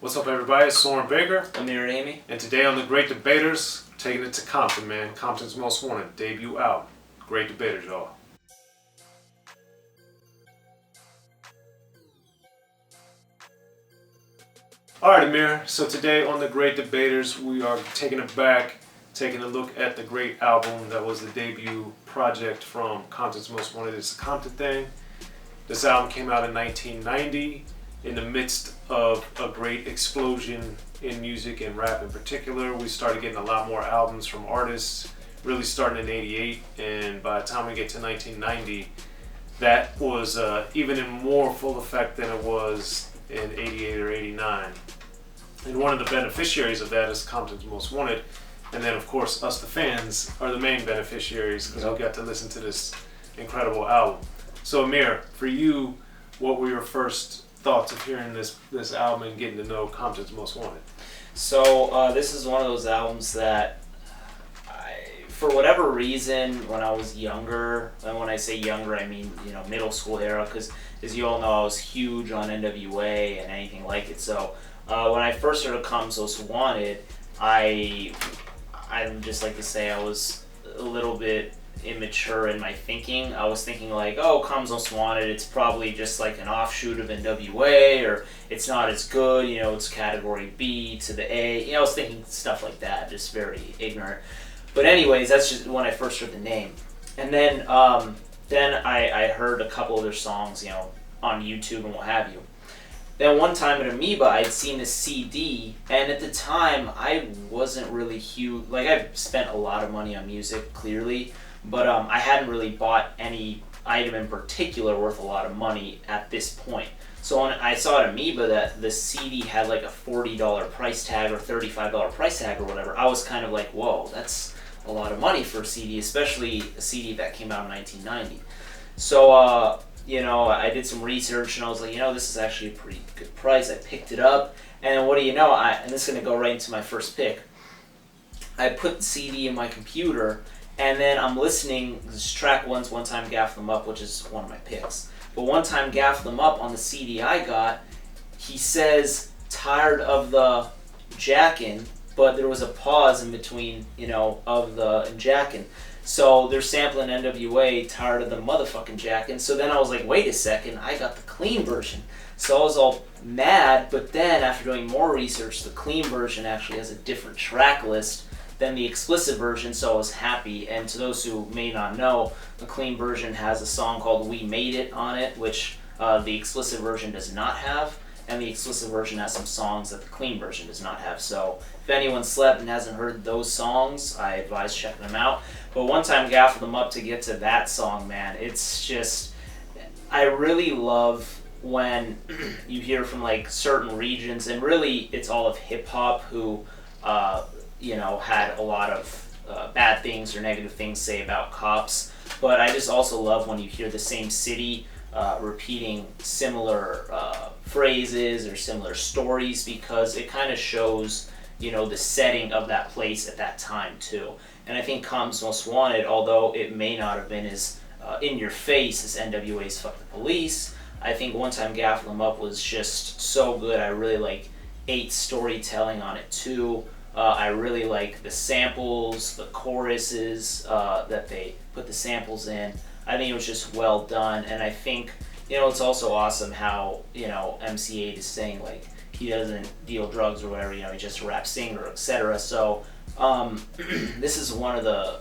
What's up, everybody? It's Soren Baker. Amir, Rahimi. And today on The Great Debaters, taking it to Compton, man. Compton's Most Wanted, debut album. Great Debaters, y'all. Alright, Amir. So today on The Great Debaters, we are taking it back, taking a look at the great album that was the debut project from Compton's Most Wanted. It's A Compton Thang. This album came out in 1990. In the midst of a great explosion in music and rap in particular. We started getting a lot more albums from artists, really starting in 88, and by the time we get to 1990, that was even in more full effect than it was in 88 or 89. And one of the beneficiaries of that is Compton's Most Wanted, and then of course us the fans are the main beneficiaries because we got to listen to this incredible album. So Amir, for you, what were your first thoughts of hearing this album and getting to know Compton's Most Wanted? So this is one of those albums that for whatever reason, when I was younger, and when I say younger, I mean middle school era, because as you all know, I was huge on N.W.A and anything like it. So when I first heard of Compton's Most Wanted, I just like to say I was a little bit immature in my thinking. I was thinking like, oh, Compton's Most Wanted, it's probably just like an offshoot of N.W.A, or it's not as good, it's category B to the A. I was thinking stuff like that, just very ignorant. But anyways, that's just when I first heard the name. And then I heard a couple of their songs, on YouTube and what have you. Then one time at Amoeba, I'd seen this CD, and at the time, I wasn't really huge. Like, I've spent a lot of money on music, clearly, but I hadn't really bought any item in particular worth a lot of money at this point. So when I saw at Amoeba that the CD had like a $40 price tag or $35 price tag or whatever, I was kind of like, whoa, that's a lot of money for a CD, especially a CD that came out in 1990. So, I did some research and I was like, this is actually a pretty good price. I picked it up, and what do you know, and this is going to go right into my first pick. I put the CD in my computer, and then I'm listening. This track one's One Time Gaff Them Up, which is one of my picks. But One Time Gaff Them Up on the CD I got, he says, tired of the jackin', but there was a pause in between, of the and jackin'. So they're sampling N.W.A, tired of the motherfucking jackin'. So then I was like, wait a second, I got the clean version. So I was all mad, but then after doing more research, the clean version actually has a different track list than the explicit version, so I was happy. And to those who may not know, the clean version has a song called We Made It on it, which the explicit version does not have, and the explicit version has some songs that the clean version does not have. So if anyone slept and hasn't heard those songs, I advise checking them out. But One Time Gaff Them Up, to get to that song, man, it's just, I really love when you hear from like certain regions, and really it's all of hip hop who had a lot of bad things or negative things to say about cops. But I just also love when you hear the same city repeating similar phrases or similar stories, because it kind of shows, the setting of that place at that time too. And I think Compton's Most Wanted, although it may not have been as in your face as N.W.A.'s Fuck the Police, I think One Time Gaff Them Up was just so good. I really ate storytelling on it too. I really like the samples, the choruses that they put the samples in. I think it was just well done, and I think, it's also awesome how, MC8 is saying, he doesn't deal drugs or whatever, he's just a rap singer, etc. So, this is one of the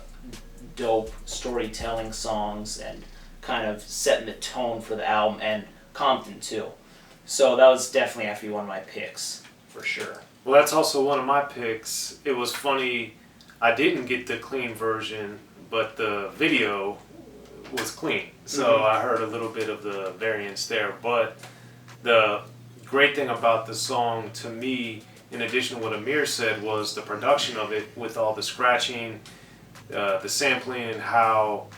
dope storytelling songs and kind of setting the tone for the album, and Compton too. So that was definitely actually one of my picks, for sure. Well, that's also one of my picks. It was funny, I didn't get the clean version, but the video was clean. So I heard a little bit of the variance there. But the great thing about the song to me, in addition to what Amir said, was the production of it with all the scratching, the sampling, and how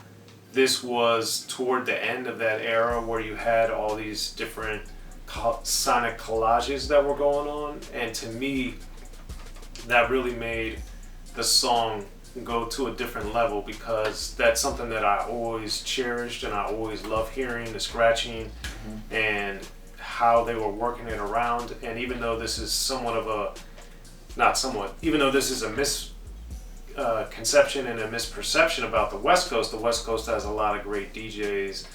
this was toward the end of that era where you had all these different sonic collages that were going on, and to me that really made the song go to a different level, because that's something that I always cherished and I always love hearing, the scratching and how they were working it around. And even though this is somewhat of a, not somewhat, even though this is a misconception and a misperception about the West Coast has a lot of great DJs.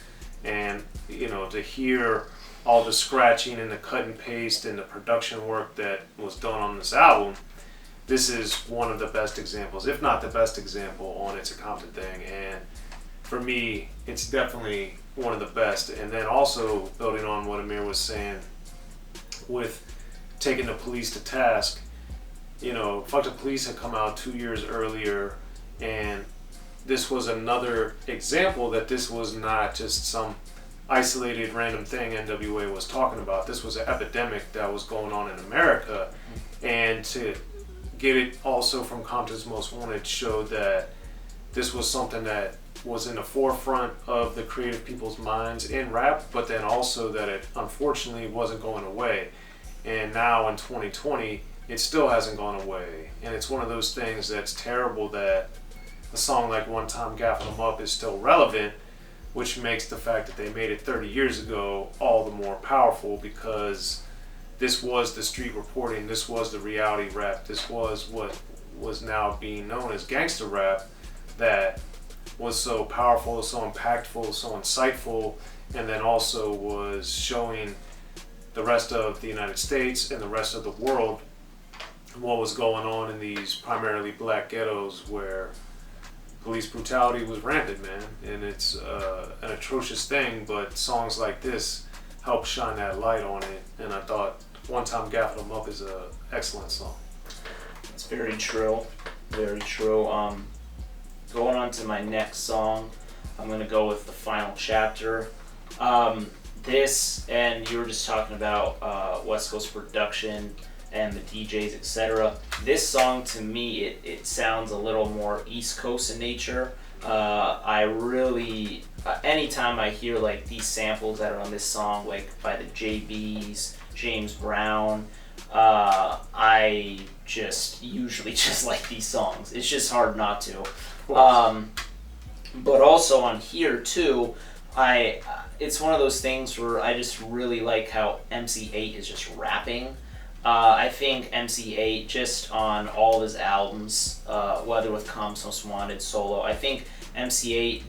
And, you know, to hear all the scratching and the cut and paste and the production work that was done on this album, this is one of the best examples, if not the best example, on It's a Compton Thang. And for me, it's definitely one of the best. And then also building on what Amir was saying with taking the police to task, you know, Fuck the Police had come out 2 years earlier, and this was another example that this was not just some isolated random thing N.W.A was talking about. This was an epidemic that was going on in America, and to get it also from Compton's Most Wanted showed that this was something that was in the forefront of the creative people's minds in rap, but then also that it unfortunately wasn't going away. And now in 2020, it still hasn't gone away. And it's one of those things that's terrible that a song like One Time Gaffing 'Em Up is still relevant, which makes the fact that they made it 30 years ago all the more powerful, because this was the street reporting, this was the reality rap, this was what was now being known as gangster rap that was so powerful, so impactful, so insightful, and then also was showing the rest of the United States and the rest of the world what was going on in these primarily black ghettos where police brutality was rampant, man. And it's an atrocious thing, but songs like this help shine that light on it. And I thought One Time Gaffing 'Em Up is an excellent song. It's very true. Very true. Going on to my next song, I'm going to go with The Final Chapter. This, and you were just talking about West Coast production and the DJs, etc. This song, to me, it sounds a little more East Coast in nature. I really, anytime I hear like these samples that are on this song, like by the JBs, James Brown, I just usually just like these songs. It's just hard not to. But also on here too, it's one of those things where I just really like how MC8 is just rapping. I think MC8 just on all of his albums, whether with Compton's Most Wanted, solo, I think MC8,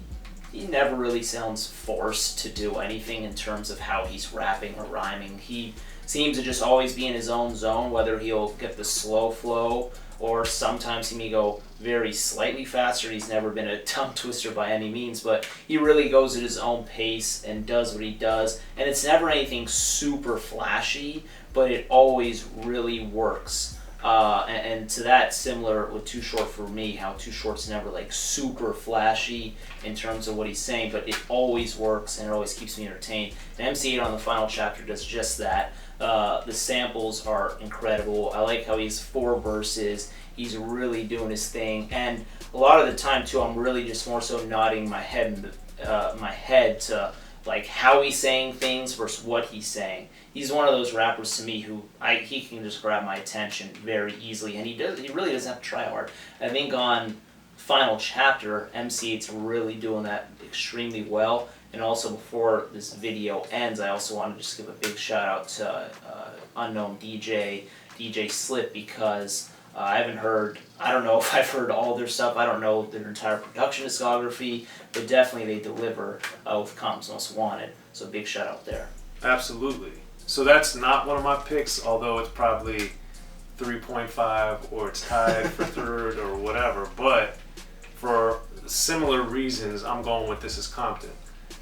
he never really sounds forced to do anything in terms of how he's rapping or rhyming. He seems to just always be in his own zone, whether he'll get the slow flow or sometimes he may go very slightly faster. He's never been a tongue twister by any means, but he really goes at his own pace and does what he does. And it's never anything super flashy, but it always really works. And to that, similar with Too Short for me, how Too Short's never like super flashy in terms of what he's saying, but it always works and it always keeps me entertained. And MC8 on The Final Chapter does just that. The samples are incredible. I like how he's 4 verses. He's really doing his thing, and a lot of the time too, I'm really just more so nodding my head to like how he's saying things versus what he's saying. He's one of those rappers to me who he can just grab my attention very easily, and he really doesn't have to try hard. I think on Final Chapter, MC8's really doing that extremely well. And also, before this video ends, I also want to just give a big shout out to unknown DJ Slip, because I don't know if I've heard all their stuff. I don't know their entire production discography, but definitely they deliver with Compton's Most Wanted. So big shout out there. Absolutely. So that's not one of my picks, although it's probably 3.5 or it's tied for third or whatever. But for similar reasons, I'm going with This Is Compton.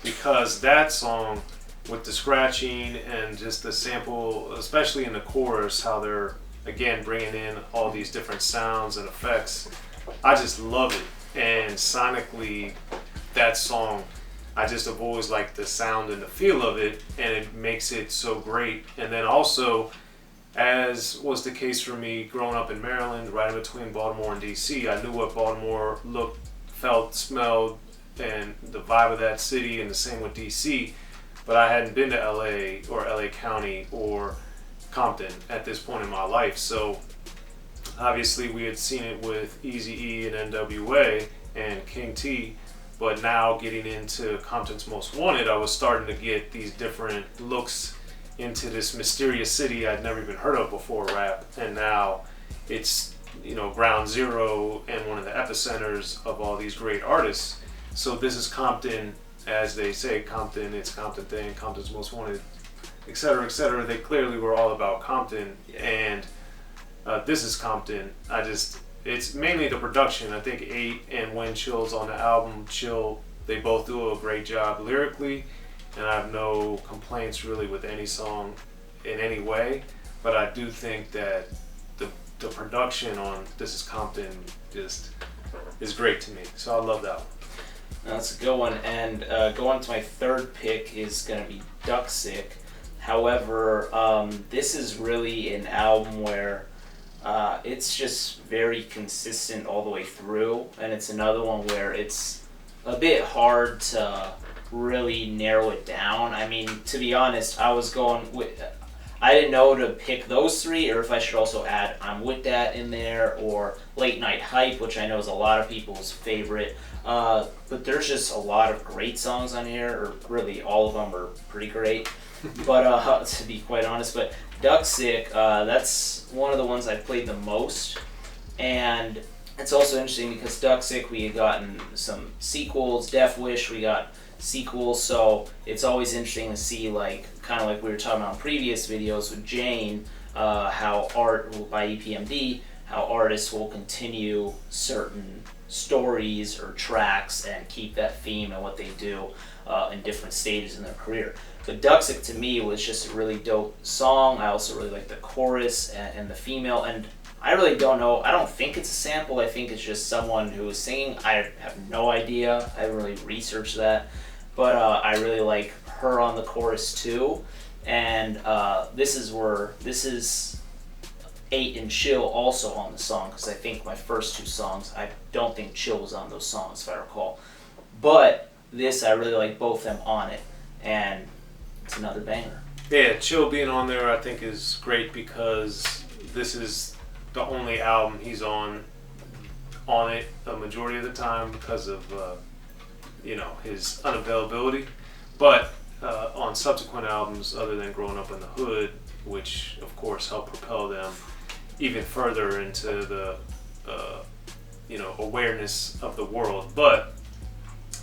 Because that song, with the scratching and just the sample, especially in the chorus, how they're, again, bringing in all these different sounds and effects, I just love it. And sonically, that song, I just have always liked the sound and the feel of it, and it makes it so great. And then also, as was the case for me growing up in Maryland, right in between Baltimore and D.C., I knew what Baltimore looked, felt, smelled, and the vibe of that city, and the same with DC, but I hadn't been to LA or LA County or Compton at this point in my life. So obviously we had seen it with Eazy-E and N.W.A and King T, but now getting into Compton's Most Wanted, I was starting to get these different looks into this mysterious city I'd never even heard of before, rap, and now it's, you know, ground zero and one of the epicenters of all these great artists. So this is Compton, as they say, Compton, it's Compton Thang, Compton's Most Wanted, etc., etc. They clearly were all about Compton, and this is Compton. It's mainly the production. I think 8 and when Chill's on the album, Chill, they both do a great job lyrically, and I have no complaints really with any song in any way, but I do think that the production on This Is Compton just is great to me, so I love that one. That's a good one, and going to my third pick is going to be D.O.C. However, this is really an album where it's just very consistent all the way through, and it's another one where it's a bit hard to really narrow it down. I mean, to be honest, I didn't know to pick those three, or if I should also add I'm With That in there, or Late Night Hype, which I know is a lot of people's favorite. But there's just a lot of great songs on here, or really all of them are pretty great. But to be quite honest, but D.O.C, that's one of the ones I've played the most. And it's also interesting because D.O.C, we had gotten some sequels, Death Wish, we got sequels, so it's always interesting to see, like, kind of like we were talking about in previous videos with Jane, how art by EPMD, how artists will continue certain stories or tracks and keep that theme and what they do in different stages in their career. But D.O.C to me was just a really dope song. I also really like the chorus and the female, and I really don't know, I don't think it's a sample, I think it's just someone who is singing. I have no idea, I haven't really researched that, but I really like her on the chorus too. And this is 8 and Chill also on the song, because I think my first two songs, I don't think Chill was on those songs if I recall. But this, I really like both them on it, and it's another banger. Yeah, Chill being on there I think is great because this is the only album he's on it a majority of the time because of his unavailability. But on subsequent albums, other than Growing Up in the Hood, which of course helped propel them even further into the awareness of the world. But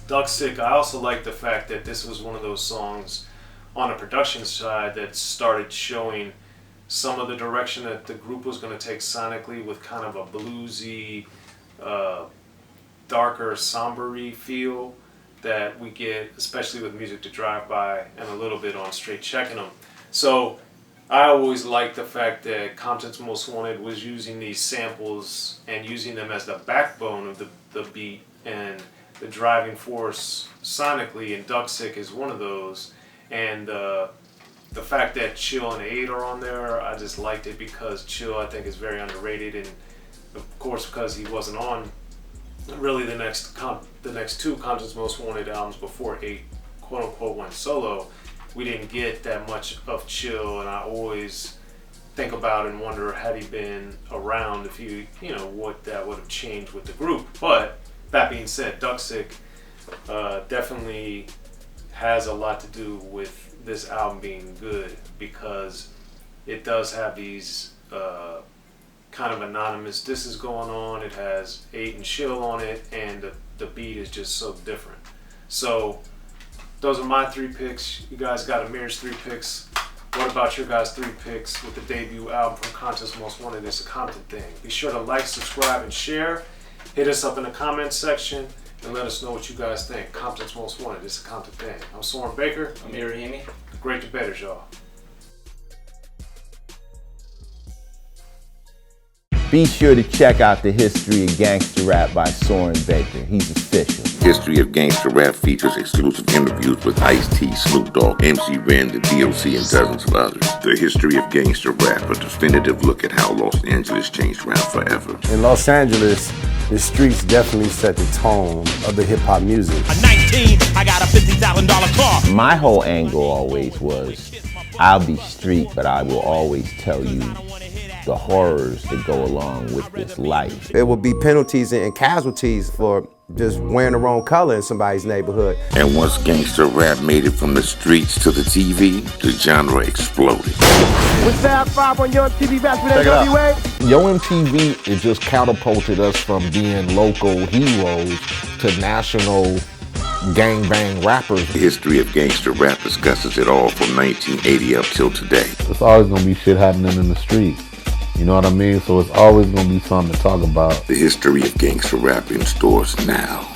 D.O.C, I also like the fact that this was one of those songs on the production side that started showing some of the direction that the group was going to take sonically, with kind of a bluesy, darker, somber-y feel that we get, especially with Music to Drive By and a little bit on Straight Checking 'Em. So I always liked the fact that Compton's Most Wanted was using these samples and using them as the backbone of the beat and the driving force sonically, and D.O.C is one of those. And the fact that Chill and 8 are on there, I just liked it because Chill, I think, is very underrated, and of course because he wasn't on really the next two Compton's Most Wanted albums before 8 quote unquote went solo, we didn't get that much of Chill. And I always think about and wonder, had he been around, if what that would have changed with the group. But that being said, D.O.C definitely has a lot to do with this album being good, because it does have these kind of anonymous disses going on. It has 8 and Chill on it, and the beat is just so different. So those are my 3 picks. You guys got Amir's 3 picks. What about your guys' 3 picks with the debut album from Compton's Most Wanted, It's A Compton Thang? Be sure to like, subscribe, and share. Hit us up in the comments section and let us know what you guys think. Compton's Most Wanted, It's A Compton Thang. I'm Soren Baker. Amir, Rahimi. The Great Debaters, y'all. Be sure to check out the History of Gangster Rap by Soren Baker. He's official. History of Gangster Rap features exclusive interviews with Ice-T, Snoop Dogg, MC Ren, the D.O.C, and dozens of others. The History of Gangster Rap, a definitive look at how Los Angeles changed rap forever. In Los Angeles, the streets definitely set the tone of the hip-hop music. At 19, I got a $50,000 car. My whole angle always was, I'll be street, but I will always tell you the horrors that go along with this life. There will be penalties and casualties for just wearing the wrong color in somebody's neighborhood. And once gangster rap made it from the streets to the TV, the genre exploded. With Fab 5 on Young TV back with N.W.A. Yo MTV, it just catapulted us from being local heroes to national gangbang rappers. The history of gangster rap discusses it all from 1980 up till today. It's always gonna be shit happening in the street. You know what I mean? So it's always gonna be something to talk about. The history of gangster rap in stores now.